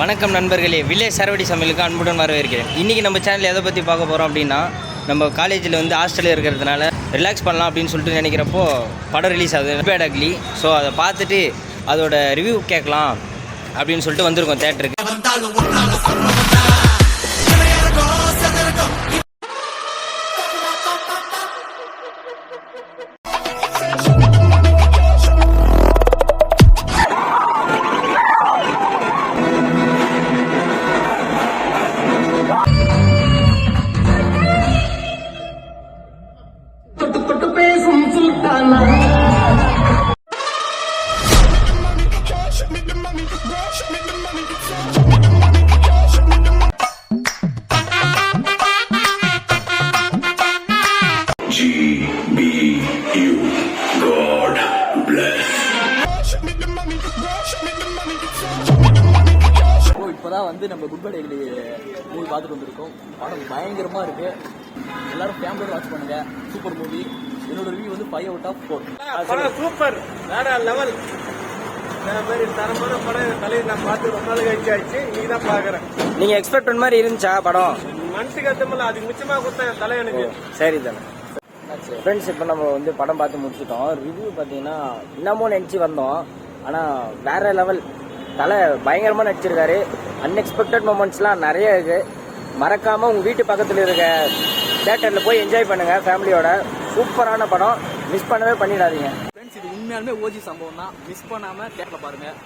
வணக்கம் நண்பர்களே, வில்லேஜ் சரவடி சமையலுக்கு அன்புடன் வரவேற்கிறேன். இன்றைக்கி நம்ம சேனலில் எதை பற்றி பார்க்க போகிறோம் அப்படின்னா, நம்ம காலேஜில் ஹாஸ்டலில் இருக்கிறதுனால ரிலாக்ஸ் பண்ணலாம் அப்படின்னு சொல்லிட்டு நினைக்கிறப்போ படம் ரிலீஸ் ஆகுது பேட் அக்லி. ஸோ அதை பார்த்துட்டு அதோட ரிவ்யூ கேட்கலாம் அப்படின்னு சொல்லிட்டு வந்திருக்கோம் தேட்டருக்கு. இப்போதான் நம்ம குட் பை டெய்லி மூவி பார்த்துட்டு வந்திருக்கோம். படம் பயங்கரமாக இருக்குது. எல்லாரும் ஃபேமிலியோட வாட்ச் பண்ணுங்க. Super movie. என்னோட ரிவ்யூ 5 out of 4. படம் சூப்பர், வேற லெவல். மாதிரி தரமான படம் தலையை நான் பார்த்து ரொம்ப நாள் கழிச்சு ஆயிடுச்சு. இன்னைக்கு தான் பார்க்குறேன். நீங்கள் எக்ஸ்பெக்ட் பண்ண மாதிரி இருந்துச்சா படம்? மனசுக்கு அத்தமில்ல, அதுக்கு மிச்சமாக கொடுத்தேன் தலை எனக்கு. சரி தானே ஃப்ரெண்ட்ஸ், இப்போ நம்ம படம் பார்த்து முடிச்சுட்டோம். ரிவ்யூ பார்த்தீங்கன்னா இன்னமும் நினச்சி வந்தோம், ஆனால் வேற லெவல். தலை பயங்கரமாக நடிச்சிருக்காரு. அன்எக்ஸ்பெக்டட் மூமெண்ட்ஸ்லாம் நிறைய இருக்கு. மறக்காமல் உங்கள் வீட்டு பக்கத்தில் இருக்க தியேட்டரில் போய் என்ஜாய் பண்ணுங்கள் ஃபேமிலியோட. சூப்பரான படம், மிஸ் பண்ணவே பண்ணிடாதீங்க. ஃப்ரெண்ட்ஸ், இது உண்மையாலுமே ஓஜி சம்பவம் தான். மிஸ் பண்ணாமல் தியேட்டரில் பாருங்கள்.